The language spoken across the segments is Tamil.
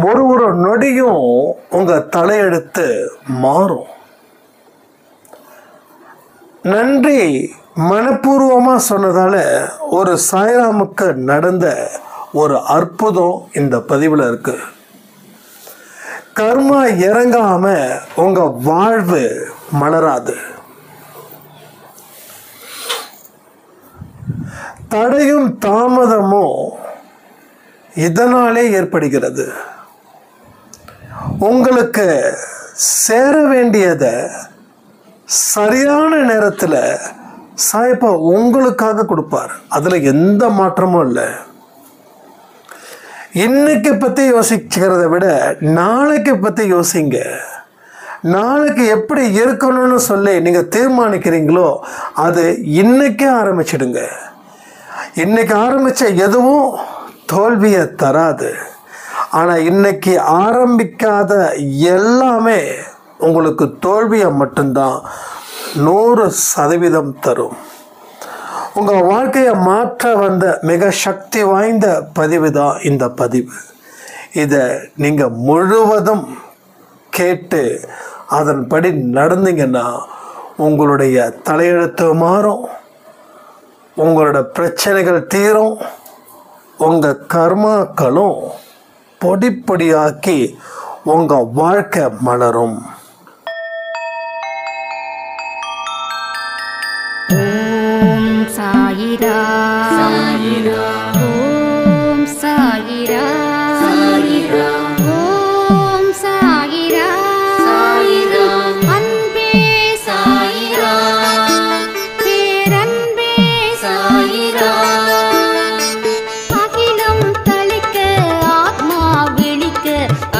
ஒரு நொடியும் உங்கள் தலையெடுத்து மாறும். நன்றி மனப்பூர்வமாக சொன்னதால் ஒரு சாய்ராமுக்கு நடந்த ஒரு அற்புதம் இந்த பதிவில் இருக்குது. கர்மா இறங்காமல் உங்கள் வாழ்வு மலராது. தடையும் தாமதமும் இதனாலே ஏற்படுகிறது. உங்களுக்கு சேர வேண்டியதை சரியான நேரத்தில் சாயப்பா உங்களுக்காக கொடுப்பார். அதில் எந்த மாற்றமும் இல்லை. இன்னைக்கு பற்றி யோசிக்கிறத விட நாளைக்கு பற்றி யோசிங்க. நாளைக்கு எப்படி இருக்கணும்னு சொல்லி நீங்கள் தீர்மானிக்கிறீங்களோ அது இன்னைக்கே ஆரம்பிச்சிடுங்க. இன்னைக்கு ஆரம்பித்த எதுவும் தோல்வியை தராது. ஆனால் இன்னைக்கு ஆரம்பிக்காத எல்லாமே உங்களுக்கு தோல்வியை மட்டும்தான் 100% தரும். உங்கள் வாழ்க்கையை மாற்ற வந்த மிக சக்தி வாய்ந்த பதிவு தான் இந்த பதிவு. இதை நீங்கள் முழுவதும் கேட்டு அதன்படி நடந்தீங்கன்னா உங்களுடைய தலையெழுத்து மாறும், உங்களோட பிரச்சனைகள் தீரும், உங்கள் கர்மாக்களும் பொடிப்பொடியாக்கி உங்கள் வாழ்க்கை மலரும். ஓம் சாயிரா சாயிரா, ஓம் சாயிரா சாயிரா, ஓம் சாயிரா சாயிரா, அன்பே சாயிரா, பேரன்பே சாயிரா, அகிலம் தளிக்க ஆத்மா விழிக்க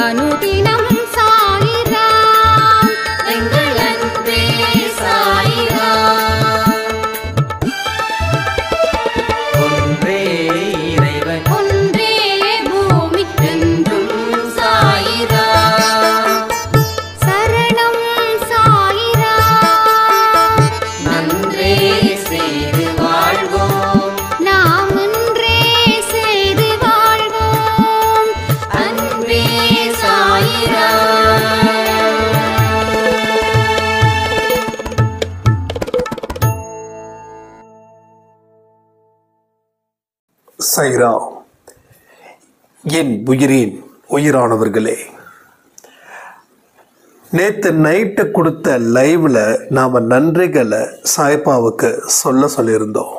அனுதினம் சாயிரா, எங்கள் அன்பே சாயிரா. ஒன்றே பூமிக்கென்றும் சாயிரா, சரணம் சாயிரா, நன்றே செய்து வாழ்வோம், நாம் ஒன்றே செய்து வாழ்வோம், அன்பே சாயிரா. சாய்ரா, என் உயிரின் உயிரானவர்களே, நேற்று நைட்டு கொடுத்த லைவில் நாம் நன்றிகளை சாய்பாவுக்கு சொல்லியிருந்தோம்.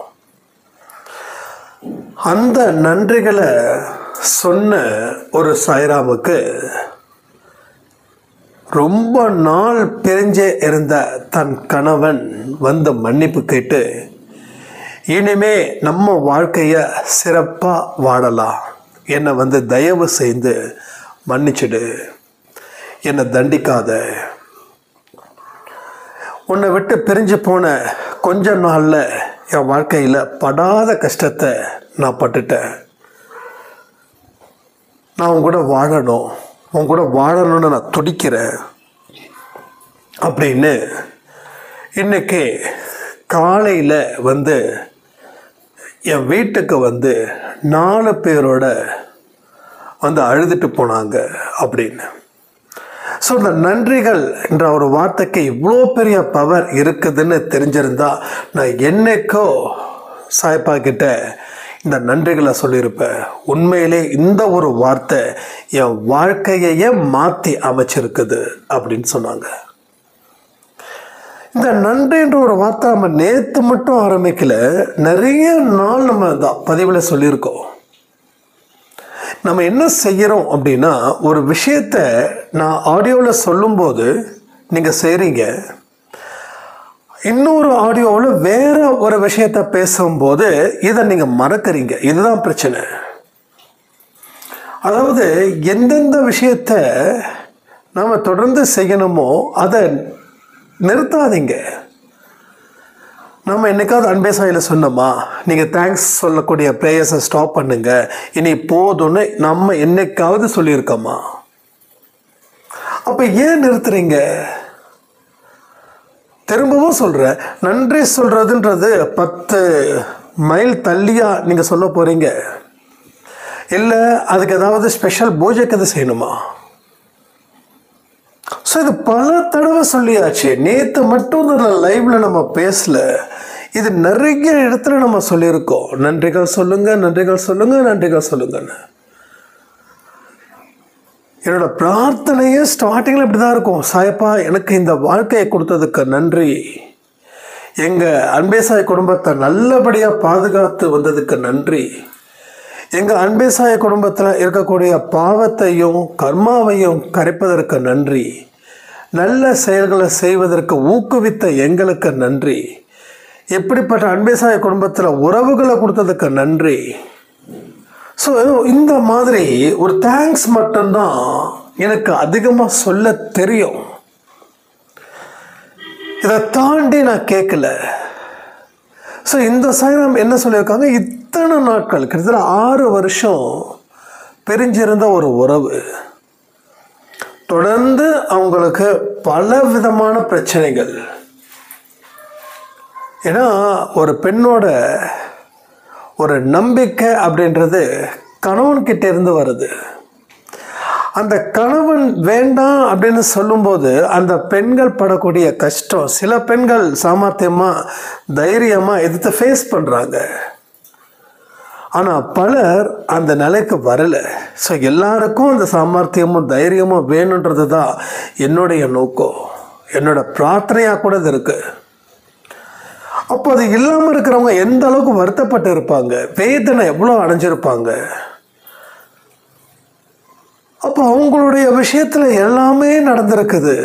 அந்த நன்றிகளை சொன்ன ஒரு சாய்ராமுக்கு ரொம்ப நாள் பிரிஞ்சே இருந்த தன் கணவன் வந்து மன்னிப்பு கேட்டு இனிமே நம்ம வாழ்க்கையை சிறப்பாக வாழலாம், என்னை தயவு செய்து மன்னிச்சிடு, என்னை தண்டிக்காத, உன்னை விட்டு பிரிஞ்சு போன கொஞ்ச நாளில் என் வாழ்க்கையில் படாத கஷ்டத்தை நான் பட்டுட்டேன், நான் உன் கூட வாழணும்னு நான் துடிக்கிறேன் அப்படின்னு இன்னைக்கு காலையில் என் வீட்டுக்கு 4 பேரோட அழுதுட்டு போனாங்க அப்படின்னு. ஸோ இந்த நன்றிகள் என்ற ஒரு வார்த்தைக்கு இவ்வளோ பெரிய பவர் இருக்குதுன்னு தெரிஞ்சிருந்தா நான் என்னைக்கோ சாய்ப்பா கிட்ட இந்த நன்றிகளை சொல்லியிருப்பேன். உண்மையிலே இந்த ஒரு வார்த்தை என் வாழ்க்கையே மாற்றி அமைச்சிருக்குது அப்படின்னு சொன்னாங்க. இந்த நன்றின்ற ஒரு வார்த்தை நம்ம நேற்று மட்டும் ஆரம்பிக்கல, நிறைய நாள் நம்ம பதிவில் சொல்லியிருக்கோம். நம்ம என்ன செய்கிறோம் அப்படின்னா, ஒரு விஷயத்தை நான் ஆடியோவில் சொல்லும்போது நீங்கள் செய்கிறீங்க, இன்னொரு ஆடியோவில் வேற ஒரு விஷயத்தை பேசும்போது இதை நீங்கள் மறக்கிறீங்க. இதுதான் பிரச்சனை. அதாவது எந்தெந்த விஷயத்தை நாம் தொடர்ந்து செய்யணுமோ அதை நிறுத்தாதீங்க. நம்ம என்னைக்காவது அன்பே சாயில் சொன்னோமா, நீங்கள் தேங்க்ஸ் சொல்லக்கூடிய ப்ரேயர்ஸை ஸ்டாப் பண்ணுங்க, இனி போதும்னு நம்ம என்னைக்காவது சொல்லியிருக்கோமா? அப்போ ஏன் நிறுத்துறீங்க? திரும்பவும் சொல்கிறேன், நன்றி சொல்கிறதுன்றது 10 மைல் தள்ளியா நீங்கள் சொல்ல போகிறீங்க. இல்லை அதுக்கு ஏதாவது ஸ்பெஷல் பூஜைக்கு அது செய்யணுமா? ஸோ இது பல தடவை சொல்லியாச்சு. நேற்று மட்டும் லைவ்ல நம்ம பேசல, இது நிறைய இடத்துல நம்ம சொல்லியிருக்கோம். நன்றிகள் சொல்லுங்க, நன்றிகள் சொல்லுங்க, நன்றிகள் சொல்லுங்கன்னு. என்னோட பிரார்த்தனையே ஸ்டார்டிங்கில் இப்படி தான் இருக்கும். சாயப்பா, எனக்கு இந்த வாழ்க்கையை கொடுத்ததுக்கு நன்றி. எங்கள் அன்பேசாய் குடும்பத்தை நல்லபடியாக பாதுகாத்து வந்ததுக்கு நன்றி. எங்கள் அன்பேசாய குடும்பத்தில் இருக்கக்கூடிய பாவத்தையும் கர்மாவையும் கரைப்பதற்கு நன்றி. நல்ல செயல்களை செய்வதற்கு ஊக்குவித்த எங்களுக்கு நன்றி. எப்படிப்பட்ட அன்பேசாய குடும்பத்தில் உறவுகளை கொடுத்ததுக்கு நன்றி. ஸோ இந்த மாதிரி ஒரு தேங்க்ஸ் மட்டும்தான் எனக்கு அதிகமாக சொல்ல தெரியும். இதை தாண்டி நான் கேட்கல. ஸோ இந்த சாயனம் என்ன சொல்லியிருக்காங்க, இத்தனை நாட்கள் கிட்டத்தட்ட 6 வருஷம் பிரிஞ்சிருந்த ஒரு உறவு, தொடர்ந்து அவங்களுக்கு பல விதமான பிரச்சனைகள். ஏன்னா ஒரு பெண்ணோட ஒரு நம்பிக்கை அப்படின்றது கணவன்கிட்ட இருந்து வருது. அந்த கணவன் வேண்டாம் அப்படின்னு சொல்லும்போது அந்த பெண்கள் படக்கூடிய கஷ்டம், சில பெண்கள் சாமர்த்தியமாக தைரியமாக எதிர்த்து ஃபேஸ் பண்ணுறாங்க. ஆனால் பலர் அந்த நிலைக்கு வரலை. ஸோ எல்லாருக்கும் அந்த சாமர்த்தியமும் தைரியமும் வேணுன்றது தான் என்னுடைய நோக்கம், என்னோட பிரார்த்தனையாக கூட இது இருக்குது. அப்போ அது இல்லாமல் இருக்கிறவங்க எந்த அளவுக்கு வருத்தப்பட்டு இருப்பாங்க, வேதனை எவ்வளோ அடைஞ்சிருப்பாங்க. அப்போ அவங்களுடைய விஷயத்தில் எல்லாமே நடந்திருக்குது.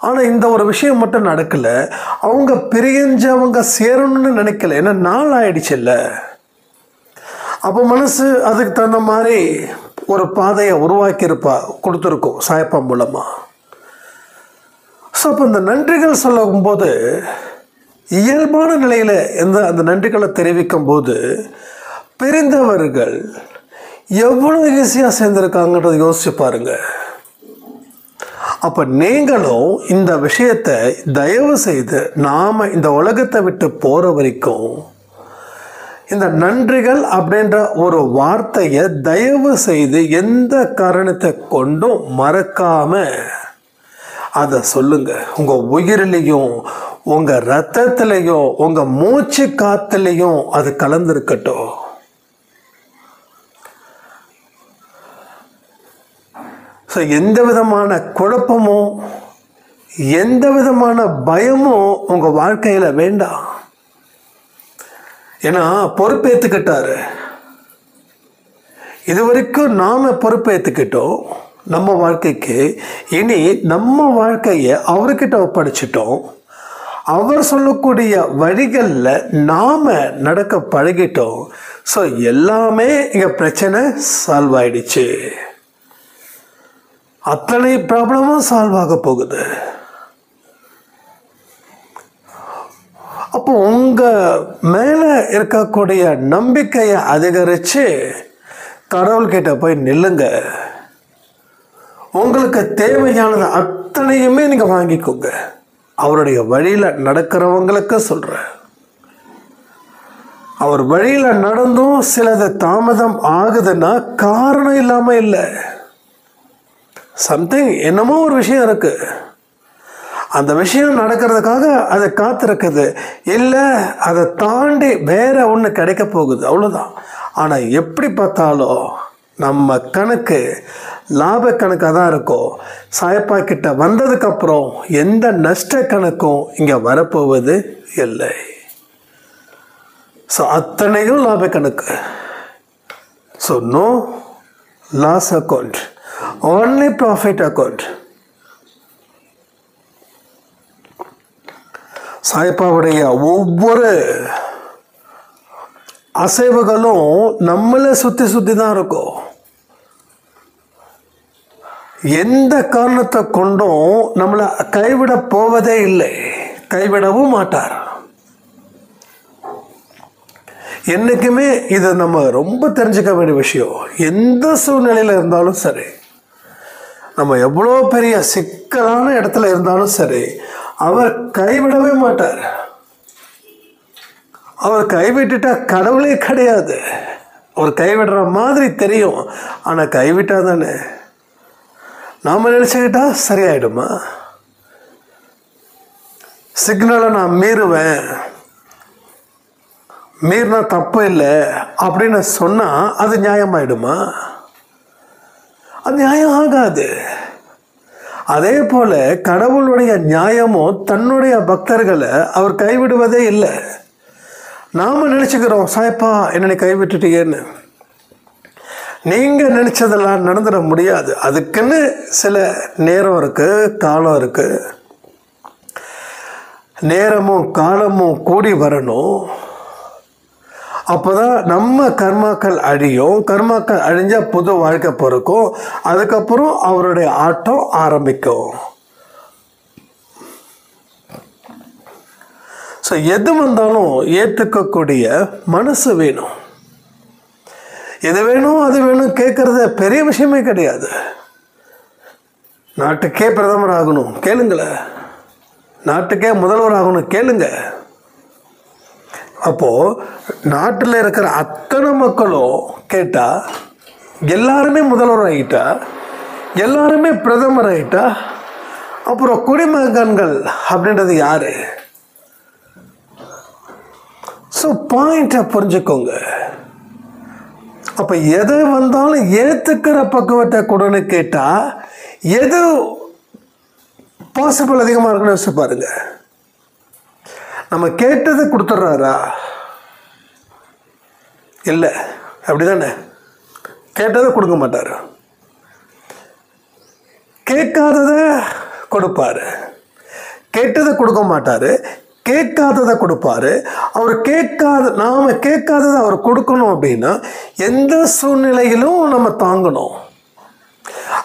ஆனால் இந்த ஒரு விஷயம் மட்டும் நடக்கலை. அவங்க பிரிஞ்சவங்க சேரணும்னு நினைக்கல, ஏன்னா நாள் ஆயிடுச்சு இல்லை. அப்போ மனசு அதுக்கு தகுந்த மாதிரி ஒரு பாதையை உருவாக்கியிருப்பா, கொடுத்துருக்கோம் சாயப்பா மூலமாக. ஸோ அப்போ இந்த நன்றிகள் சொல்லும்போது இயல்பான நிலையில் அந்த நன்றிகளை தெரிவிக்கும் போது பிரிந்தவர்கள் எவ்வளோ ஈஸியாக சேர்ந்துருக்காங்கன்றதை யோசிச்சு பாருங்க. அப்போ நீங்களும் இந்த விஷயத்தை தயவு செய்து நாம் இந்த உலகத்தை விட்டு போகிற வரைக்கும் இந்த நன்றிகள் அப்படின்ற ஒரு வார்த்தையை தயவு செய்து எந்த காரணத்தை கொண்டும் மறக்காம அதை சொல்லுங்க. உங்கள் உயிரிலையும் உங்கள் ரத்தத்திலையும் உங்கள் மூச்சு காத்துலையும் அது கலந்துருக்கட்டும். ஸோ எந்த விதமான குழப்பமும் எந்த விதமான பயமும் உங்கள் வாழ்க்கையில் வேண்டாம். ஏன்னா பொறுப்பேற்றுக்கிட்டாரு. இது வரைக்கும் நாம் பொறுப்பேற்றுக்கிட்டோம் நம்ம வாழ்க்கைக்கு. இனி நம்ம வாழ்க்கையை அவர்கிட்ட ஒப்படைச்சிட்டோம். அவர் சொல்லக்கூடிய வழிகளில் நாம் நடக்க பழகிட்டோம். ஸோ எல்லாமே இங்கே பிரச்சனை சால்வ் ஆயிடுச்சு. அத்தனை ப்ராப்ளமும் சால்வ் ஆக போகுது. அப்போ உங்கள் மேலே இருக்கக்கூடிய நம்பிக்கையை அதிகரித்து கடவுள்கிட்ட போய் நில்லுங்க. உங்களுக்கு தேவையானது அத்தனையுமே நீங்கள் வாங்கிக்கோங்க. அவருடைய வழியில் நடக்கிறவங்களுக்கு சொல்கிறேன். அவர் வழியில் நடந்தும் சிலது தாமதம் ஆகுதுன்னா காரணம் இல்லாமல் இல்லை. சம்திங் என்னமோ ஒரு விஷயம் இருக்குது, அந்த விஷயம் நடக்கிறதுக்காக அதை காத்திருக்குது. இல்லை அதை தாண்டி வேற ஒன்று கிடைக்க போகுது, அவ்வளோதான். ஆனால் எப்படி பார்த்தாலும் நம்ம கணக்கு லாப கணக்காக தான் இருக்கும். சாயப்பா கிட்ட வந்ததுக்கப்புறம் எந்த நஷ்ட கணக்கும் இங்கே வரப்போவது இல்லை. ஸோ அத்தனையும் லாப கணக்கு. So no loss account, only profit account. சாயப்பாவுடைய ஒவ்வொரு அசைவுகளும் நம்மளை சுற்றி சுற்றி தான் இருக்கும். எந்த காரணத்தை கொண்டும் நம்மளை கைவிட போவதே இல்லை, கைவிடவும் மாட்டார். என்றைக்குமே இதை நம்ம ரொம்ப தெரிஞ்சுக்க வேண்டிய விஷயம். எந்த சூழ்நிலையில் இருந்தாலும் சரி, நம்ம எவ்வளோ பெரிய சிக்கலான இடத்துல இருந்தாலும் சரி, அவர் கைவிடவே மாட்டார். அவர் கைவிட்டுட்டா கடவுளே கிடையாது. ஒரு கைவிடுற மாதிரி தெரியும். ஆனால் கைவிட்டா தானே நாம் நினச்சிக்கிட்டா சரியாயிடுமா? சிக்னலை நான் மீறுவேன், மீறினா தப்பு இல்லை அப்படின்னு சொன்னால் அது நியாயமாயிடுமா? அது நியாயம் ஆகாது. அதே போல கடவுளுடைய நியாயமும் தன்னுடைய பக்தர்களை அவர் கைவிடுவதே இல்லை. நாம் நினச்சிக்கிறோம், சாயப்பா என்னை கைவிட்டுட்டீங்கன்னு. நீங்கள் நினச்சதெல்லாம் நடந்துட முடியாது. அதுக்குன்னு சில நேரம் இருக்குது, காலம் இருக்குது. நேரமும் காலமும் கூடி வரணும். அப்போ தான் நம்ம கர்மாக்கள் அழியும். கர்மாக்கள் அழிஞ்சால் புது வாழ்க்கை பிறக்கும். அதுக்கப்புறம் அவருடைய ஆட்டம் ஆரம்பிக்கும். ஸோ எது வந்தாலும் ஏற்றுக்கக்கூடிய மனசு வேணும். எது வேணும் அது வேணும் கேட்குறது பெரிய விஷயமே கிடையாது. நாட்டுக்கே பிரதமர் ஆகணும் கேளுங்களேன், நாட்டுக்கே முதல்வர் ஆகணும் கேளுங்க. அப்போது நாட்டில் இருக்கிற அத்தனை மக்களும் கேட்டால் எல்லாருமே முதல்வர் ஆகிட்டா, எல்லாருமே பிரதமர் ஆகிட்டா, அப்புறம் குடிமகன்கள் அப்படின்றது யாரு? ஸோ பாயிண்ட்டை புரிஞ்சுக்கோங்க. அப்போ எது வந்தாலும் ஏற்றுக்கிற பக்குவத்தை கொடுன்னு கேட்டால் எது பாசிபிள் அதிகமாக இருக்குன்னு யோசிச்சு பாருங்க. நம்ம கேட்டதை கொடுத்துட்றாரா? இல்லை, அப்படி தானே? கேட்டதை கொடுக்க மாட்டார். கேட்காததை கொடுப்பார், கேட்டதை கொடுக்க மாட்டார். கேட்காததை கொடுப்பாரு. அவர் நாம் கேட்காததை அவர் கொடுக்கணும் அப்படின்னா எந்த சூழ்நிலையிலும் நம்ம தாங்கணும்.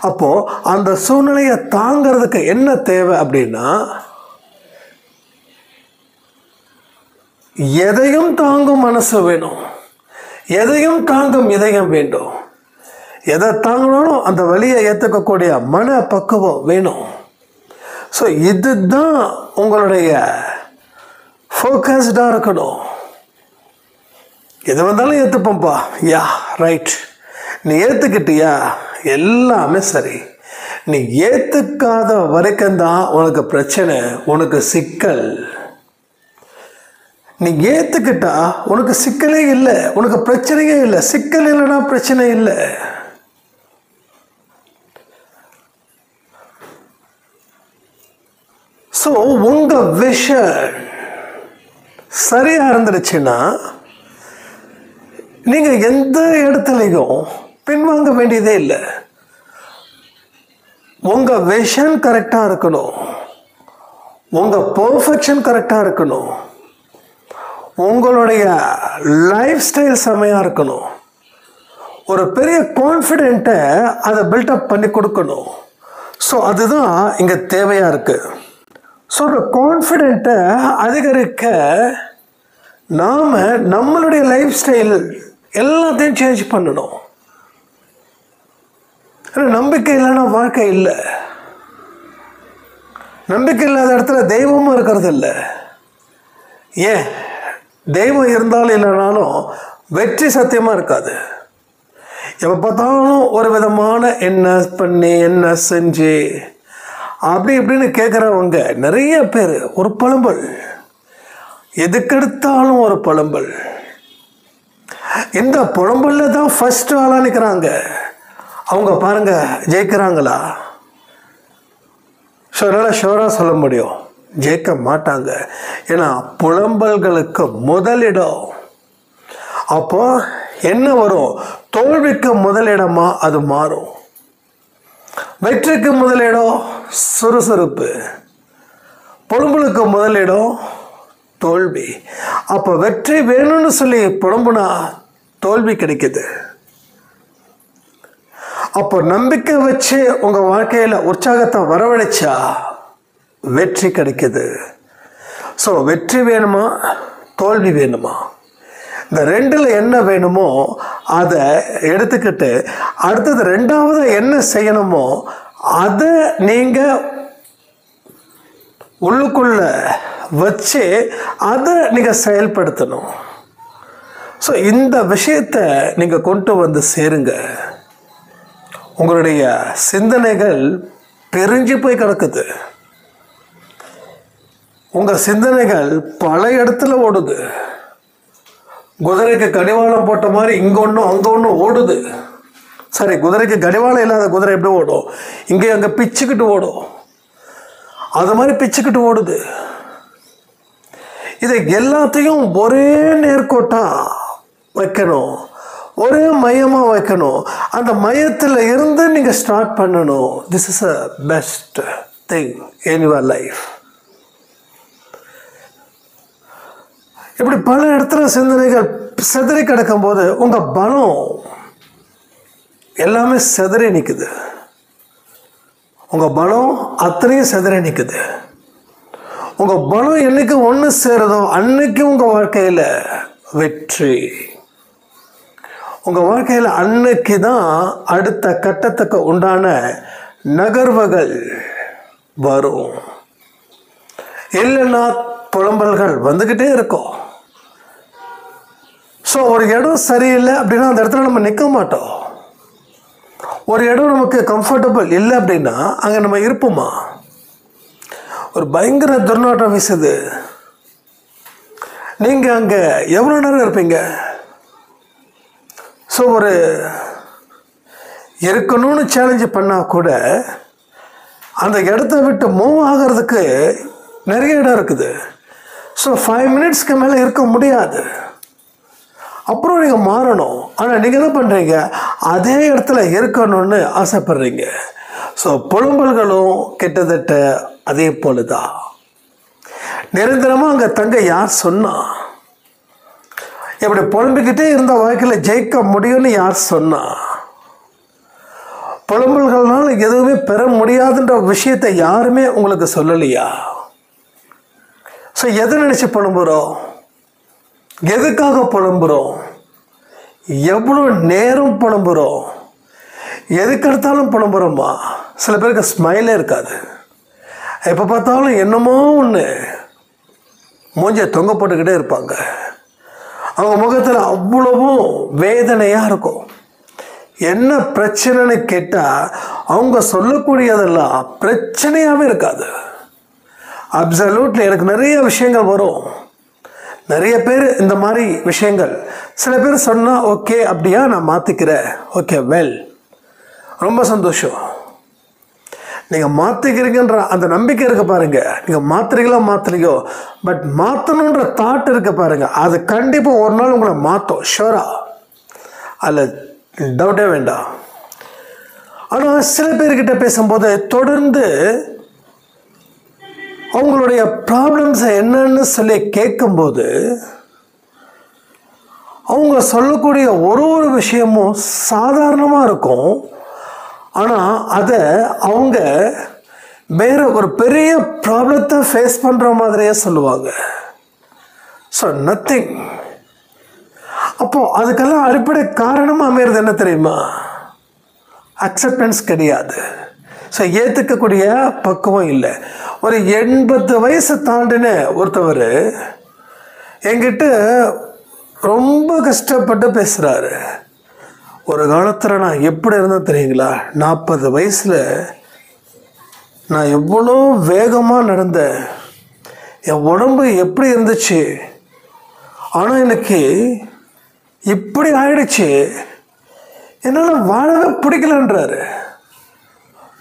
அப்போது அந்த சூழ்நிலையை தாங்கிறதுக்கு என்ன தேவை அப்படின்னா, எதையும் தாங்கும் மனசு வேணும், எதையும் தாங்கும் இதயம் வேண்டும். எதை தாங்கணும் அந்த வழியை ஏற்றுக்கக்கூடிய மன பக்குவம் வேணும். ஸோ இதுதான் உங்களுடைய ஃபோக்கஸ்டாக இருக்கணும். எது வந்தாலும் ஏற்றுப்போம்ப்பா, யா ரைட், நீ ஏற்றுக்கிட்டியா எல்லாமே சரி. நீ ஏற்றுக்காத வரைக்கும் தான் உனக்கு பிரச்சனை, உனக்கு சிக்கல். நீ ஏற்றுக்கிட்டா உனக்கு சிக்கலே இல்லை, உனக்கு பிரச்சனையே இல்லை. சிக்கல் இல்லைன்னா பிரச்சனை இல்லை. ஸோ உங்கள் விஷன் சரியாக இருந்துருச்சுன்னா நீங்கள் எந்த இடத்துலையும் பின்வாங்க வேண்டியதே இல்லை. உங்கள் விஷன் கரெக்டாக இருக்கணும், உங்கள் பர்ஃபெக்ஷன் கரெக்டாக இருக்கணும், உங்களுடைய லைஃப் ஸ்டைல் செமையாக இருக்கணும். ஒரு பெரிய கான்ஃபிடென்ட்டை அதை பில்டப் பண்ணி கொடுக்கணும். ஸோ அதுதான் இங்கே தேவையாக இருக்குது. ஸோ ஒரு கான்ஃபிடென்ட்டை அதிகரிக்க நாம் நம்மளுடைய லைஃப் ஸ்டைல் எல்லாத்தையும் சேஞ்ச் பண்ணணும். நம்பிக்கை இல்லைன்னா வாழ்க்கை இல்லை. நம்பிக்கை இல்லாத இடத்துல தெய்வமும் இருக்கிறது இல்லை. ஏன்? தெய்வம் இருந்தாலும் இல்லைனாலும் வெற்றி சத்தியமாக இருக்காது. எப்போ பார்த்தாலும் ஒரு விதமான என்ன பண்ணி என்ன செஞ்சு அப்படி இப்படின்னு கேட்குறவங்க நிறைய பேர். ஒரு புலம்பல், எதுக்கெடுத்தாலும் ஒரு புலம்பல். இந்த புலம்பலில் தான் ஃபர்ஸ்ட் ஆளாக நிற்கிறாங்க. அவங்க பாருங்க ஜெயிக்கிறாங்களா? என்னால் ஷோராக சொல்ல முடியும், ஜெயிக்க மாட்டாங்க. ஏன்னா புலம்பல்களுக்கு முதலிடம். அப்போ என்ன வரும்? தோல்விக்கு முதலிடமா அது மாறும். வெற்றிக்கு முதலிடம் சுறுசுறுப்பு, புலம்பலுக்கு முதலிடம் தோல்வி. அப்போ வெற்றி வேணும்னு சொல்லி புலம்புனா தோல்வி கிடைக்குது. அப்போ நம்பிக்கை வச்சு உங்கள் வாழ்க்கையில் உற்சாகத்தை வரவழைச்சா வெற்றி கிடைக்குது. ஸோ வெற்றி வேணுமா தோல்வி வேணுமா? இந்த ரெண்டில் என்ன வேணுமோ அதை எடுத்துக்கிட்டு அடுத்தது ரெண்டாவது என்ன செய்யணுமோ அதை நீங்கள் உள்ளுக்குள்ள வச்சு அதை நீங்கள் செயல்படுத்தணும். ஸோ இந்த விஷயத்தை நீங்கள் கொண்டு வந்து சேருங்க. உங்களுடைய சிந்தனைகள் பிரிஞ்சு போய் கிடக்குது. உங்கள் சிந்தனைகள் பல இடத்துல ஓடுது. குதிரைக்கு கடிவாளம் போட்ட மாதிரி இங்கே ஒன்றும் அங்கே ஒன்றும் ஓடுது. சரி, குதிரைக்கு கடிவாளம் இல்லாத குதிரை எப்படி ஓடும்? இங்கே அங்கே பிச்சுக்கிட்டு ஓடும். அது மாதிரி பிச்சுக்கிட்டு ஓடுது. இதை எல்லாத்தையும் ஒரே நேர்கோட்டாக வைக்கணும், ஒரே மையமாக வைக்கணும். அந்த மையத்தில் இருந்து நீங்கள் ஸ்டார்ட் பண்ணணும். This is a best thing in your life. இப்படி பல இடத்துல சிந்தனைகள் சிதறி கிடக்கும் போது உங்கள் பலம் எல்லாமே சிதறி நிற்குது. உங்கள் பலம் அத்தனையும் சிதறி நிற்குது. உங்கள் பலம் என்னைக்கு ஒன்று சேருதோ அன்னைக்கு உங்கள் வாழ்க்கையில் வெற்றி. உங்கள் வாழ்க்கையில் அன்னைக்கு தான் அடுத்த கட்டத்துக்கு உண்டான நகர்வுகள் வரும். இல்லைன்னா புலம்பல்கள் வந்துக்கிட்டே இருக்கும். ஸோ ஒரு இடம் சரியில்லை அப்படின்னா அந்த இடத்துல நம்ம நிற்க மாட்டோம். ஒரு இடம் நமக்கு கம்ஃபர்டபுள் இல்லை அப்படின்னா அங்கே நம்ம இருப்போமா? ஒரு பயங்கர துர்நாற்றம் வீசுது, நீங்கள் அங்கே எவ்வளோ நேரம் இருப்பீங்க? ஸோ ஒரு இருக்கணும்னு சேலஞ்சு பண்ணால் கூட அந்த இடத்த விட்டு மூவ் ஆகிறதுக்கு நிறைய இடம் இருக்குது. ஸோ 5 மினிட்ஸ்க்கு மேலே இருக்க முடியாது. அப்புறம் நீங்கள் மாறணும். ஆனால் நீங்கள் என்ன பண்ணுறீங்க? அதே இடத்துல இருக்கணும்னு ஆசைப்படுறீங்க. ஸோ புலம்பல்களும் கிட்டத்தட்ட அதே போல தான். நிரந்தரமாக அங்கே தங்க யார் சொன்னா? இப்படி புலம்பிக்கிட்டே இருந்த வாழ்க்கையில் ஜெயிக்க முடியும்னு யார் சொன்னா? புலம்பல்கள்னால எதுவுமே பெற முடியாதுன்ற விஷயத்தை யாருமே உங்களுக்கு சொல்லலையா? ஸோ எதை நினச்சி புலம்புறோம்? எதுக்காக புலம்புறோம்? எவ்வளோ நேரம் புலம்புறோம்? எதுக்கு எடுத்தாலும் புலம்புறோமா? சில பேருக்கு ஸ்மைலே இருக்காது. எப்போ பார்த்தாலும் என்னமோ ஒன்று மூஞ்சை தொங்க போட்டுக்கிட்டே இருப்பாங்க. அவங்க முகத்தில் அவ்வளவும் வேதனையாக இருக்கும். என்ன பிரச்சனைன்னு கேட்டால் அவங்க சொல்லக்கூடியதெல்லாம் பிரச்சனையாகவே இருக்காது. அப்சல்யூட்லி எனக்கு நிறைய விஷயங்கள் வரும். நிறைய பேர் இந்த மாதிரி விஷயங்கள் சில பேர் சொன்னால் ஓகே அப்படியா நான் மாற்றிக்கிறேன், ஓகே வெல், ரொம்ப சந்தோஷம். நீங்கள் மாற்றிக்கிறீங்கன்ற அந்த நம்பிக்கை இருக்க பாருங்கள். நீங்கள் மாற்றுறீங்களோ மாற்றுறீங்களோ, பட் மாற்றணுன்ற தாட் இருக்க பாருங்கள். அது கண்டிப்பாக ஒரு நாள் உங்களை மாற்றும், ஷோரா, அதில் டவுட்டே வேண்டாம். ஆனால் சில பேர்கிட்ட பேசும்போது தொடர்ந்து அவங்களுடைய ப்ராப்ளம்ஸை என்னன்னு சொல்லி கேட்கும்போது அவங்க சொல்லக்கூடிய ஒரு ஒரு விஷயமும் சாதாரணமாக இருக்கும். ஆனால் அதை அவங்க வேறு ஒரு பெரிய ப்ராப்ளத்தை ஃபேஸ் பண்ணுற மாதிரியே சொல்லுவாங்க. So nothing. அப்போது அதுக்கெல்லாம் அடிப்படை காரணமாக அமையிறது என்ன தெரியுமா? அக்செப்டன்ஸ் கிடையாது. ஸோ ஏற்றுக்கக்கூடிய பக்குவம் இல்லை. ஒரு 80 வயசு தாண்டின ஒருத்தவர் என்கிட்ட ரொம்ப கஷ்டப்பட்டு பேசுகிறாரு. ஒரு காலத்தில் நான் எப்படி இருந்தேன் தெரியுங்களா? 40 வயசில் நான் எவ்வளோ வேகமாக நடந்தேன், என் உடம்பு எப்படி இருந்துச்சு, ஆனால் எனக்கு இப்படி ஆயிடுச்சு, என்னால் வாழவே பிடிக்கலன்றாரு.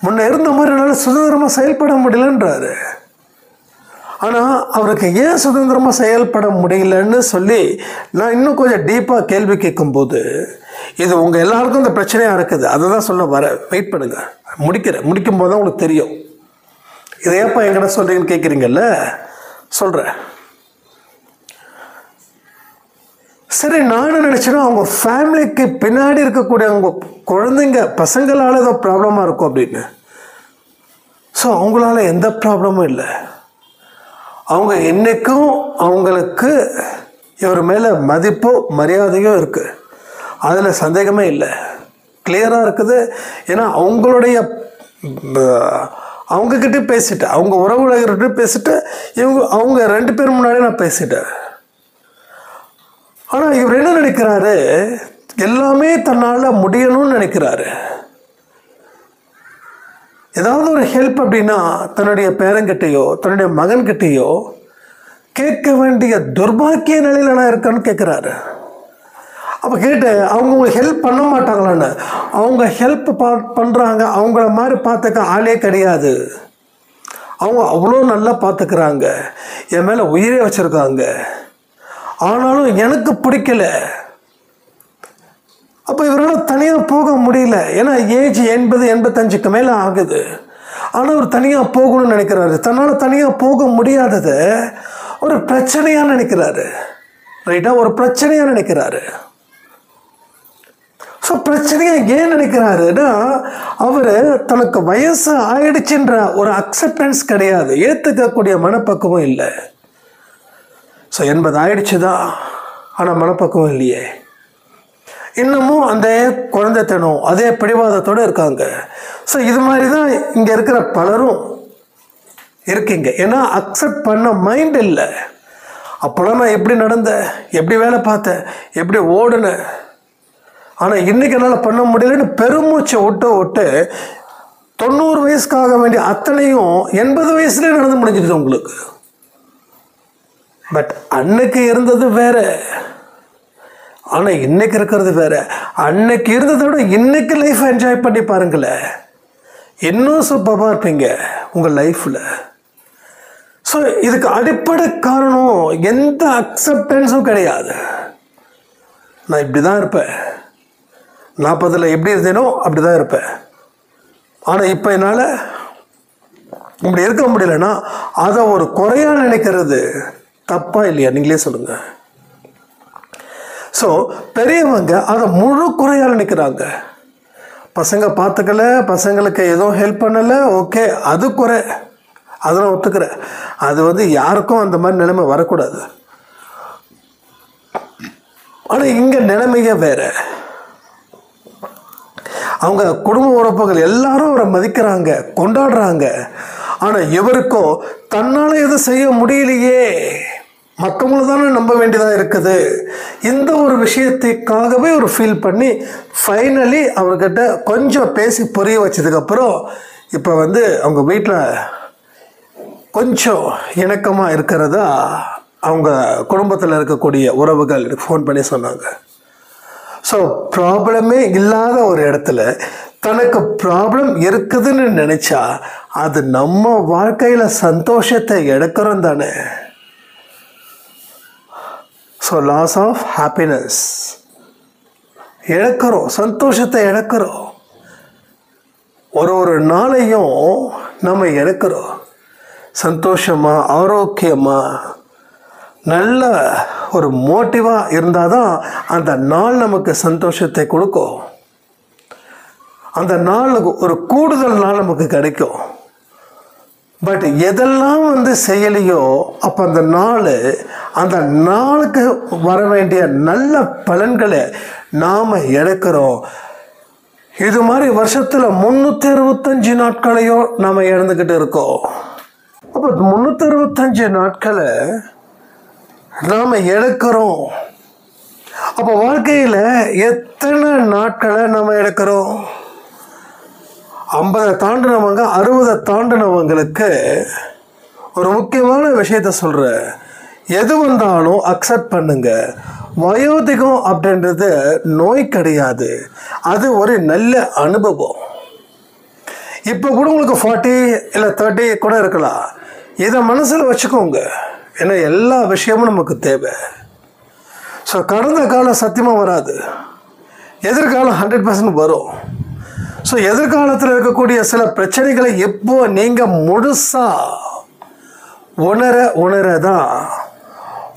முன்ன இருந்த மாதிரி என்னால் சுதந்திரமாக செயல்பட முடியலன்றாரு. ஆனால் அவருக்கு ஏன் சுதந்திரமாக செயல்பட முடியலன்னு சொல்லி நான் இன்னும் கொஞ்சம் டீப்பாக கேள்வி கேட்கும்போது இது உங்கள் எல்லாருக்கும் இந்த பிரச்சனையாக இருக்குது. அதை தான் சொல்ல வர. வெயிட் பண்ணுங்க, முடிக்கும்போது தான் உங்களுக்கு தெரியும். இதை ஏப்பா என்கிட்ட சொல்கிறீங்கன்னு கேட்குறீங்கல்ல, சொல்கிறேன். சரி, நானும் நினச்சேன்னா அவங்க ஃபேமிலிக்கு பின்னாடி இருக்கக்கூடிய அவங்க குழந்தைங்க பசங்களால் ஏதோ ப்ராப்ளமாக இருக்கும் அப்படின்னு. ஸோ அவங்களால எந்த ப்ராப்ளமும் இல்லை. அவங்க என்றைக்கும் அவங்களுக்கு இவர் மேலே மதிப்போ மரியாதையோ இருக்குது, அதில் சந்தேகமே இல்லை, கிளியராக இருக்குது. ஏன்னா அவங்கக்கிட்ட பேசிட்டேன், அவங்க உறவுகிட்ட பேசிட்டு அவங்க 2 பேர் முன்னாடி நான் பேசிட்டேன். ஆனால் இவர் என்ன நினைக்கிறாரு, எல்லாமே தன்னால் முடியணும்னு நினைக்கிறாரு. ஏதாவது ஒரு ஹெல்ப் அப்படின்னா தன்னுடைய பேரன்கிட்டையோ தன்னுடைய மகன்கிட்டையோ கேட்க வேண்டிய துர்பாக்கிய நிலையில் நான் இருக்கேன்னு கேட்குறாரு. அப்போ கேட்டு அவங்க உங்களுக்கு ஹெல்ப் பண்ண மாட்டாங்களான்னு. அவங்க ஹெல்ப் பண்ணுறாங்க, அவங்கள மாதிரி பார்த்துக்க ஆளே கிடையாது. அவங்க அவ்வளோ நல்லா பார்த்துக்கிறாங்க, என் மேலே உயிரே வச்சுருக்காங்க, ஆனாலும் எனக்கு பிடிக்கல. அப்போ இவரால் தனியாக போக முடியல. ஏன்னா ஏஜ் 80-85க்கு மேலே ஆகுது. ஆனால் அவர் தனியாக போகணும்னு நினைக்கிறாரு. தன்னால் தனியாக போக முடியாததை ஒரு பிரச்சனையாக நினைக்கிறாரு. ரைட்டாக ஒரு பிரச்சனையாக நினைக்கிறாரு. ஸோ பிரச்சனையாக ஏன் நினைக்கிறாருன்னா, அவர் தனக்கு வயசு ஆயிடுச்சுன்ற ஒரு அக்செப்டன்ஸ் கிடையாது, ஏற்றுக்கக்கூடிய மனப்பக்குவம் இல்லை. ஸோ 80 ஆயிடுச்சு தான், ஆனால் மனப்பக்குவம் இல்லையே. இன்னமும் அந்த குழந்தைத்தனம் அதே பிடிவாதத்தோடு இருக்காங்க. ஸோ இது மாதிரி தான் இங்கே இருக்கிற பலரும் இருக்கீங்க. ஏன்னா அக்செப்ட் பண்ண மைண்ட் இல்லை. அப்போலாம் நான் எப்படி நடந்தேன், எப்படி வேலை பார்த்தேன், எப்படி ஓடுனேன், ஆனால் இன்றைக்கி என்னால் பண்ண முடியலன்னு பெருமூச்சை விட்டு 90 வயசுக்காக வேண்டிய அத்தனையும் 80 வயசுலேயே நடந்து முடிஞ்சிடுது உங்களுக்கு. பட் அன்னைக்கு இருந்தது வேற, ஆனால் இன்னைக்கு இருக்கிறது வேற. அன்னைக்கு இருந்ததை விட இன்னைக்கு லைஃப் என்ஜாய் பண்ணி பாருங்களேன், இன்னும் சூப்பராக இருப்பீங்க உங்கள் லைஃப்பில். ஸோ இதுக்கு அடிப்படை காரணம் எந்த அக்செப்டன்ஸும் கிடையாது. நான் இப்படி தான் இருப்பேன், 40 எப்படி இருந்தேனோ அப்படி தான் இருப்பேன், ஆனால் இப்போ என்னால் இப்படி இருக்க முடியலன்னா அதை ஒரு குறையாக நினைக்கிறது தப்பா இல்லையா? நீங்களே சொல்லுங்கள். ஸோ பெரியவங்க அதை முழு குறையாக நினைக்கிறாங்க. பசங்க பார்த்துக்கல, பசங்களுக்கு எதுவும் ஹெல்ப் பண்ணலை, ஓகே அது குறை, அதெல்லாம் ஒத்துக்கிறேன். அது யாருக்கும் அந்த மாதிரி நிலைமை வரக்கூடாது. ஆனால் இங்கே நிலைமையே வேற. அவங்க குடும்ப உறப்புகள் எல்லாரும் அவரை மதிக்கிறாங்க, கொண்டாடுறாங்க. ஆனால் இவருக்கோ தன்னால் எதுவும் செய்ய முடியலையே, மற்றவங்கள தானே நம்ப வேண்டியதாக இருக்குது. இந்த ஒரு விஷயத்துக்காகவே ஒரு ஃபீல் பண்ணி ஃபைனலி அவர்கிட்ட கொஞ்சம் பேசி புரிய வச்சதுக்கப்புறம் இப்போ அவங்க வீட்டில் கொஞ்சம் இணக்கமாக இருக்கிறதா அவங்க குடும்பத்தில் இருக்கக்கூடிய உறவுகள் ஃபோன் பண்ணி சொன்னாங்க. ஸோ ப்ராப்ளமே இல்லாத ஒரு இடத்துல தனக்கு ப்ராப்ளம் இருக்குதுன்னு நினச்சா அது நம்ம வாழ்க்கையில் சந்தோஷத்தை எடுக்கிறோம் தானே. ஸோ லாஸ் ஆஃப் ஹாப்பினஸ் இழக்கிறோம், சந்தோஷத்தை இழக்கிறோம். ஒரு நாளையும் நம்ம இழக்கிறோம். சந்தோஷமாக ஆரோக்கியமாக நல்ல ஒரு மோட்டிவாக இருந்தால் தான் அந்த நாள் நமக்கு சந்தோஷத்தை கொடுக்கும். அந்த நாள் ஒரு கூடுதல் நாள் நமக்கு கிடைக்கும். பட் எதெல்லாம் செய்யலையோ அப்போ அந்த நாளுக்கு வர வேண்டிய நல்ல பலன்களை நாம் இழக்கிறோம். இது மாதிரி வருஷத்தில் 365 நாட்களையும் நாம் இழந்துக்கிட்டு இருக்கோம். அப்போ 365 நாட்களை நாம் இழக்கிறோம். அப்போ வாழ்க்கையில் எத்தனை நாட்களை நம்ம இழக்கிறோம்? 50 தாண்டினவங்க 60 தாண்டினவங்களுக்கு ஒரு முக்கியமான விஷயத்த சொல்கிறேன். எது வந்தாலும் அக்செப்ட் பண்ணுங்க. வயோதிகம் அப்படின்றது நோய் கிடையாது, அது ஒரு நல்ல அனுபவம். இப்போ கூட உங்களுக்கு 40 இல்லை 30 கூட இருக்கலாம். இதை மனசில் வச்சுக்கோங்க. ஏன்னா எல்லா விஷயமும் நமக்கு தேவை. ஸோ கடந்த காலம் சத்தியமாக வராது, எதிர்காலம் 100% வரும். ஸோ எதிர்காலத்தில் இருக்கக்கூடிய சில பிரச்சனைகளை எப்போ நீங்கள் முழுசாக உணர தான்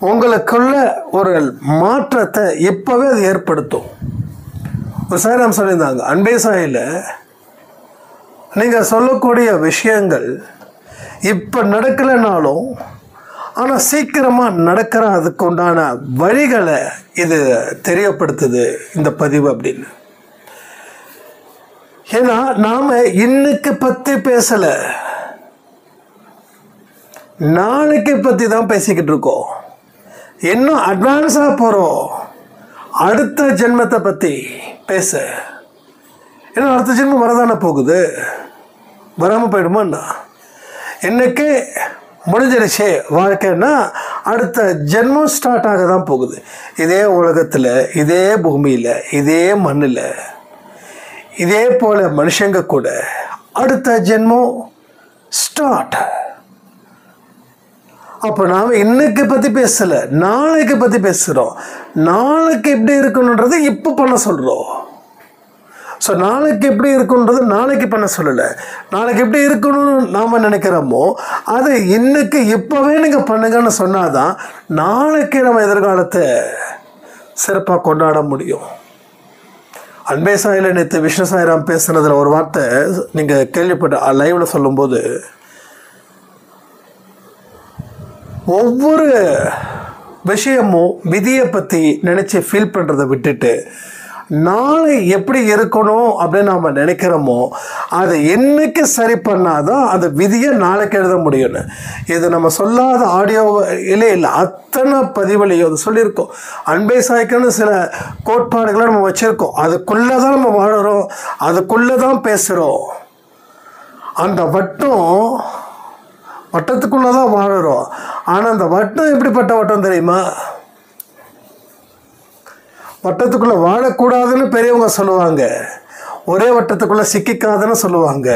உங்களுக்குள்ள ஒரு மாற்றத்தை இப்போவே அது ஏற்படுத்தும். ஒரு சாயிராம் சொல்லியிருந்தாங்க, அன்பே சாயில் நீங்கள் சொல்லக்கூடிய விஷயங்கள் இப்போ நடக்கலைனாலும் ஆனால் சீக்கிரமாக நடக்கிற அதுக்கு உண்டான வழிகளை இது தெரியப்படுத்துது இந்த பதிவு அப்படின்னு. ஏன்னா நாம் இன்னைக்கு பற்றி பேசலை, நாளைக்கு பற்றி தான் பேசிக்கிட்டு இருக்கோம். இன்னும் அட்வான்ஸாக போகிறோம். அடுத்த ஜென்மத்தை பற்றி பேச. ஏன்னா அடுத்த ஜென்மம் வரதானே போகுது, வராமல் போயிடுமாண்ணா? என்னைக்கு முடிஞ்சிருச்சே வாழ்க்கைன்னா அடுத்த ஜென்மம் ஸ்டார்ட் ஆக தான் போகுது. இதே உலகத்தில், இதே பூமியில், இதே மண்ணில், இதே போல் மனுஷங்க கூட அடுத்த ஜென்மம் ஸ்டார்ட். அப்போ நாம் இன்னைக்கு பற்றி பேசலை, நாளைக்கு பற்றி பேசுகிறோம். நாளைக்கு எப்படி இருக்கணுன்றது இப்போ பண்ண சொல்கிறோம். ஸோ நாளைக்கு எப்படி இருக்குன்றது நாளைக்கு பண்ண சொல்லலை. நாளைக்கு எப்படி இருக்கணும்னு நாம் நினைக்கிறோமோ அதை இன்னைக்கு இப்போவே நீங்கள் பண்ணுங்கன்னு சொன்னால் தான் நாளைக்கு நம்ம எதிர்காலத்தை சிறப்பாக கொண்டாட முடியும். அன்பே சாயில் நேற்று விஷ்ணு சாய்ராம் பேசுனதில் ஒரு வார்த்தை நீங்கள் கேள்விப்பட்ட லைவில் சொல்லும்போது, ஒவ்வொரு விஷயமும் விதியை பற்றி நினச்சி ஃபீல் பண்ணுறதை விட்டுட்டு நாளை எப்படி இருக்கணும் அப்படின்னு நாம் நினைக்கிறோமோ அதை என்னைக்கு சரி பண்ணாதான் அந்த விதியை நாளைக்கு எழுத முடியும்னு. இது நம்ம சொல்லாத ஆடியோ இல்லை அத்தனை பதிவுலையும் அது சொல்லியிருக்கோம். அன்பே சாய்க்குன்னு சில கோட்பாடுகளை நம்ம வச்சுருக்கோம். அதுக்குள்ளே தான் நம்ம வாழறோம், அதுக்குள்ளே தான் பேசுகிறோம். அந்த வட்டத்துக்குள்ளே தான் வாழறோம். ஆனால் அந்த வட்டம் எப்படிப்பட்ட வட்டம் தெரியுமா? வட்டத்துக்குள்ளே வாழக்கூடாதுன்னு பெரியவங்க சொல்லுவாங்க, ஒரே வட்டத்துக்குள்ளே சிக்கிக்காதுன்னு சொல்லுவாங்க.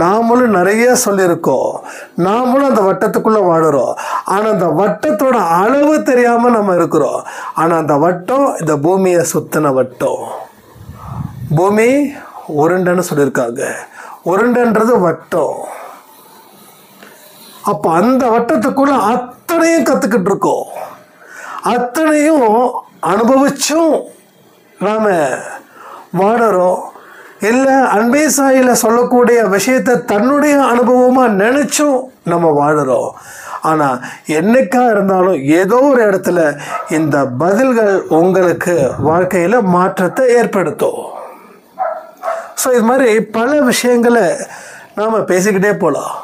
நாமளும் நிறைய சொல்லியிருக்கோம், நாமளும் அந்த வட்டத்துக்குள்ளே வாழுறோம். ஆனால் அந்த வட்டத்தோட அளவு தெரியாமல் நம்ம இருக்கிறோம். ஆனால் அந்த வட்டம் இந்த பூமியை சுத்தின வட்டம். பூமி உருண்டைன்னு சொல்லியிருக்காங்க, உருண்டைன்றது வட்டம். அப்போ அந்த வட்டத்துக்குள்ளே அத்தனையும் கற்றுக்கிட்டு இருக்கோம், அத்தனையும் அனுபவிச்சும் நாம் வாடுறோம். இல்லை அன்பே சாயில் சொல்லக்கூடிய விஷயத்தை தன்னுடைய அனுபவமாக நினச்சும் நம்ம வாடுறோம். ஆனால் என்னைக்காக இருந்தாலும் ஏதோ ஒரு இடத்துல இந்த பதில்கள் உங்களுக்கு வாழ்க்கையில் மாற்றத்தை ஏற்படுத்தும். ஸோ இது மாதிரி பல விஷயங்களை நாம் பேசிக்கிட்டே போகலாம்.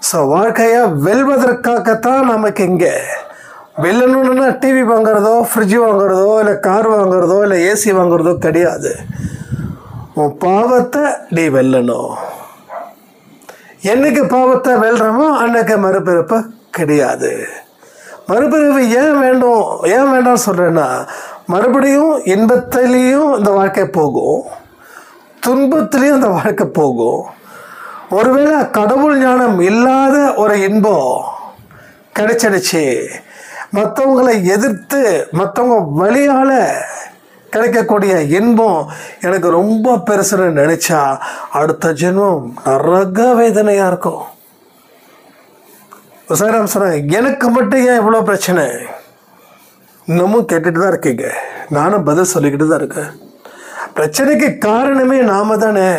ஸோ வாழ்க்கையை வெல்வதற்காகத்தான் நமக்கு இங்கே வெல்லணுன்னா டிவி வாங்குறதோ, ஃப்ரிட்ஜ் வாங்குறதோ, இல்லை கார் வாங்குறதோ, இல்லை ஏசி வாங்குறதோ கிடையாது. உன் பாவத்தை நீ வெல்லணும். என்னைக்கு பாவத்தை வெல்றமோ அன்னைக்கு மறுபிறப்பு கிடையாது. மறுபிறப்பு ஏன் வேண்டாம்னு சொல்கிறேன்னா, மறுபடியும் இன்பத்திலையும் இந்த வாழ்க்கை போகும், துன்பத்திலையும் இந்த வாழ்க்கை போகும். ஒருவேளை கடவுள் ஞானம் இல்லாத ஒரு இன்பம் கிடைச்சிடுச்சு, மற்றவங்களை எதிர்த்து மற்றவங்க வழியால் கிடைக்கக்கூடிய இன்பம் எனக்கு ரொம்ப பெருசுன்னு நினச்சா அடுத்த ஜென்மம் நரக வேதனையாக இருக்கும். சாராம் சொன்னாங்க, எனக்கு மட்டும் ஏன் இவ்வளோ பிரச்சனை? இன்னமும் கேட்டுட்டு தான் இருக்கீங்க, நானும் பதில் சொல்லிக்கிட்டு தான் இருக்கேன். பிரச்சனைக்கு காரணமே நாம தானே.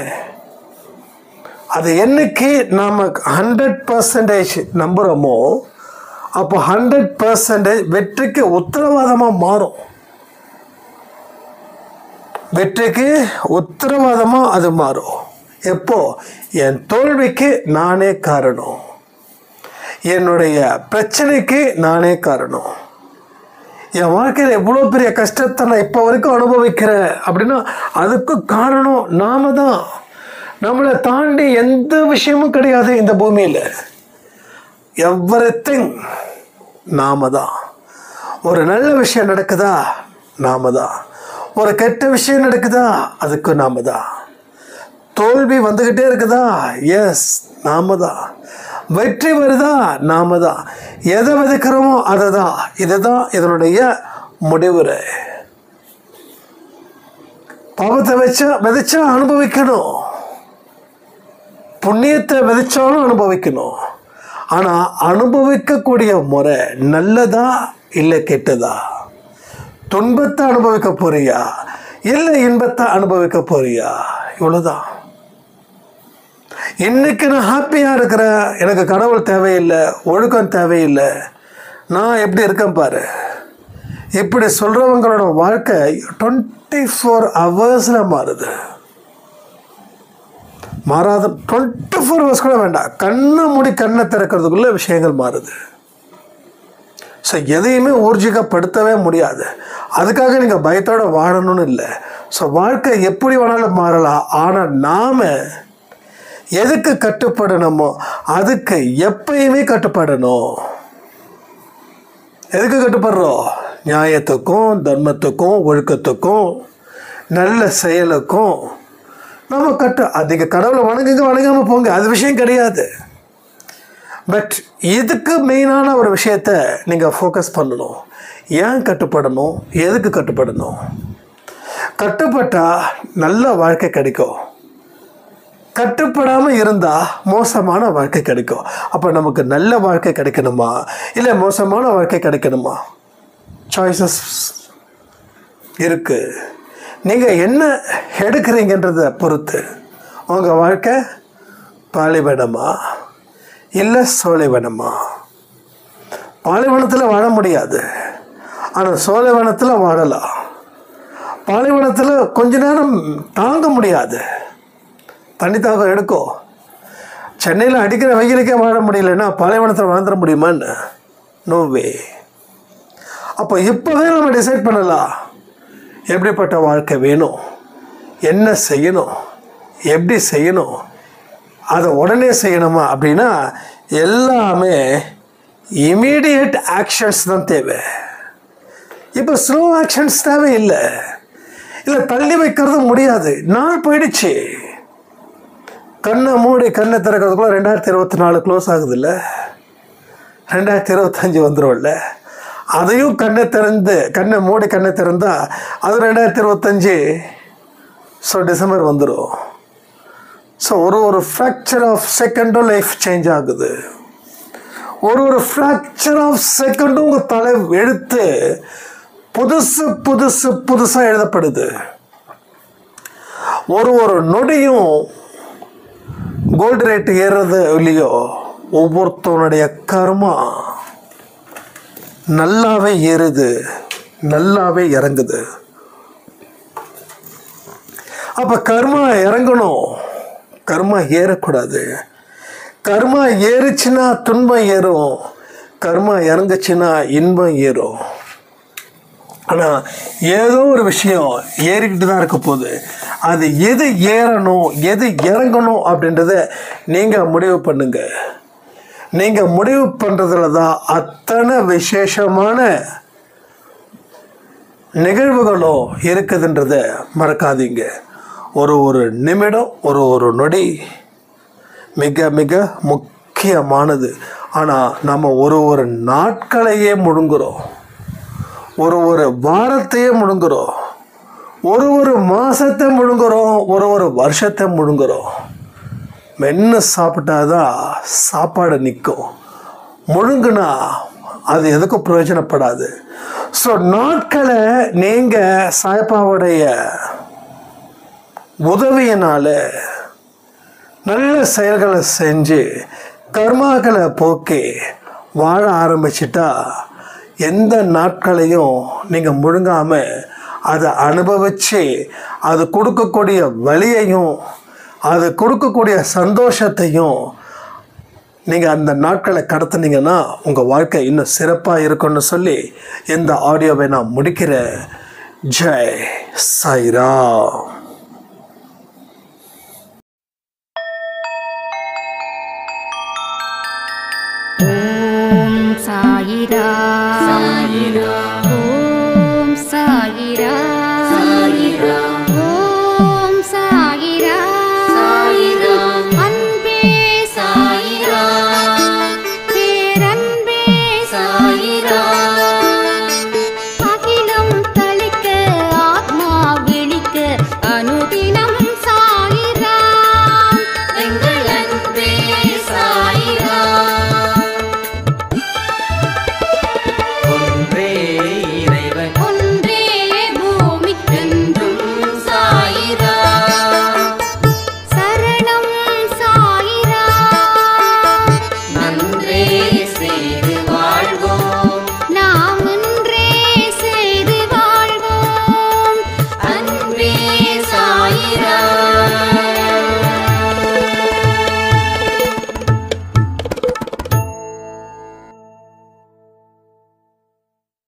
அது என்னைக்கு நாம் 100% நம்புகிறோமோ அப்போ 100% வெற்றிக்கு உத்தரவாதமாக மாறும். வெற்றிக்கு உத்தரவாதமாக அது மாறும். எப்போ? என் தோல்விக்கு நானே காரணம், என்னுடைய பிரச்சனைக்கு நானே காரணம். என் வாழ்க்கையில் எவ்வளோ பெரிய கஷ்டத்தை நான் இப்போ வரைக்கும் அனுபவிக்கிறேன் அப்படின்னா அதுக்கு காரணம் நாம தான். நம்மளை தாண்டி எந்த விஷயமும் கிடையாது இந்த பூமியில். எவ்ரிதிங் நாம தான். ஒரு நல்ல விஷயம் நடக்குதா நாம தான், ஒரு கெட்ட விஷயம் நடக்குதா அதுக்கு நாம தான். தோல்வி வந்துக்கிட்டே இருக்குதா, எஸ் நாம தான். வெற்றி வருதா நாம தான். எதை விதைக்கிறோமோ அதை தான். இதுதான் இதனுடைய முடிவுரை. பாவத்தை விதைச்சா அனுபவிக்கணும், புண்ணியத்தை விதைச்சாலும் அனுபவிக்கணும். ஆனால் அனுபவிக்கக்கூடிய முறை நல்லதா இல்லை கெட்டதா? துன்பத்தை அனுபவிக்க போறியா இல்லை இன்பத்தை அனுபவிக்க போறியா? இவ்வளோதான். இன்னைக்கு நான் ஹாப்பியாக இருக்கிறேன், எனக்கு கடவுள் தேவையில்லை, ஒழுக்கம் தேவையில்லை, நான் எப்படி இருக்கேன் பாரு. இப்படி சொல்கிறவங்களோட வாழ்க்கை 24 ஹவர்ஸில் மாறுது. மாறாத 24 ஹவர்ஸ் கூட வேண்டாம், கண்ணை மூடி கண்ணை திறக்கிறதுக்குள்ள விஷயங்கள் மாறுது. ஸோ எதையுமே ஊர்ஜிகப்படுத்தவே முடியாது. அதுக்காக நீங்கள் பயத்தோடு வாழணும்னு இல்லை. ஸோ வாழ்க்கை எப்படி வேணாலும் மாறலாம். ஆனால் நாம் எதுக்கு கட்டுப்படணுமோ அதுக்கு எப்பயுமே கட்டுப்படணும். எதுக்கு கட்டுப்படுறோம்? நியாயத்துக்கும், தர்மத்துக்கும், ஒழுக்கத்துக்கும், நல்ல செயலுக்கும் நம்ம அதிக கடவுளை வணங்குங்க, வணங்காமல் போங்க, அது விஷயம் கிடையாது. பட் இதுக்கு மெயினான ஒரு விஷயத்த நீங்கள் ஃபோக்கஸ் பண்ணணும். ஏன் கட்டுப்படணும், எதுக்கு கட்டுப்படணும்? கட்டுப்பட்டால் நல்ல வாழ்க்கை கிடைக்கும், கட்டுப்படாமல் இருந்தால் மோசமான வாழ்க்கை கிடைக்கும். அப்போ நமக்கு நல்ல வாழ்க்கை கிடைக்கணுமா இல்லை மோசமான வாழ்க்கை கிடைக்கணுமா? சாய்ஸஸ் இருக்குது. நீங்கள் என்ன எடுக்கிறீங்கன்றதை பொறுத்து உங்கள் வாழ்க்கை பாலைவனமா இல்லை சோலைவனமா? பாலைவனத்தில் வாழ முடியாது, ஆனால் சோலைவனத்தில் வாழலாம். பாலைவனத்தில் கொஞ்ச நேரம் தாங்க முடியாது, தண்ணி தாகம் எடுக்கும். சென்னையில் அடிக்கிற வெயிலுக்கே வாழ முடியலன்னா பாலைவனத்தில் வாழ்ந்துட முடியுமான்னு? No way. அப்போ இப்போவே நம்ம டிசைட் பண்ணலாம் எப்படிப்பட்ட வாழ்க்கை வேணும், என்ன செய்யணும், எப்படி செய்யணும், அதை உடனே செய்யணுமா அப்படின்னா எல்லாமே இமீடியட் ஆக்ஷன்ஸ் தான் தேவை. இப்போ ஸ்லோ ஆக்ஷன்ஸ் தேவையில்லை. இல்லை தள்ளி வைக்கிறது முடியாது, நாள் போயிடுச்சு. கண்ணை மூடி கண்ணை திறக்கிறதுக்குள்ள 2024 க்ளோஸ் ஆகுது இல்லை, 2025 வந்துடும்ல. அதையும் கண்ணை மூடி கண்ணை திறந்தால் அது 2025. ஸோ டிசம்பர் வந்துடும். ஸோ ஒரு ஃப்ராக்சர் ஆஃப் செகண்டும் லைஃப் சேஞ்ச் ஆகுது. ஒரு ஃப்ராக்சர் ஆஃப் செகண்டும் உங்கள் தலை எழுத்து புதுசாக எழுதப்படுது. ஒரு நொடியும் கோல்டு ரேட் ஏறுறது இல்லையோ, ஒவ்வொருத்தவனுடைய கர்மா நல்லாவே ஏறுது, நல்லாவே இறங்குது. அப்போ கர்மா இறங்கணும், கர்மா ஏறக்கூடாது. கர்மா ஏறுச்சுன்னா துன்பம் ஏறும், கர்மா இறங்குச்சுன்னா இன்பம் ஏறும். ஆனால் ஏதோ ஒரு விஷயம் ஏறிக்கிட்டு தான் இருக்க போகுது. அது எது ஏறணும் எது இறங்கணும் அப்படின்றத நீங்கள் முடிவு பண்ணுங்க. நீங்கள் முடிவு பண்ணுறதுல தான் அத்தனை விசேஷமான நிகழ்வுகளும் இருக்குதுன்றத மறக்காதீங்க. ஒரு நிமிடம், ஒரு நொடி மிக மிக முக்கியமானது. ஆனால் நம்ம ஒரு நாட்களையே முழுங்குறோம், ஒரு வாரத்தையே முழுங்குறோம், ஒரு மாதத்தை முழுங்குறோம், ஒரு வருஷத்தை முழுங்குறோம். மென்று சாப்பிட்டாதான் சாப்பாடு நிற்கும், முழுங்குனா அது எதுக்கும் பிரயோஜனப்படாது. ஸோ நாட்களை நீங்கள் சாய்பாவுடைய உதவியினால் நல்ல செயல்களை செஞ்சு கர்மாக்களை போக்கி வாழ ஆரம்பிச்சிட்டா எந்த நாட்களையும் நீங்கள் முழுங்காமல் அதை அனுபவித்து அது கொடுக்கக்கூடிய வலியையும் அது கொடுக்கக்கூடிய சந்தோஷத்தையும் நீங்கள் அந்த நாட்களை கடத்துனீங்கன்னா உங்கள் வாழ்க்கை இன்னும் சிறப்பாக இருக்குன்னு சொல்லி இந்த ஆடியோவை நான் முடிக்கிறேன். ஜெய் சாய்ராம். ஓம் சாயிரா சாயிரா, ஓம் சாயிரா சாயிரா.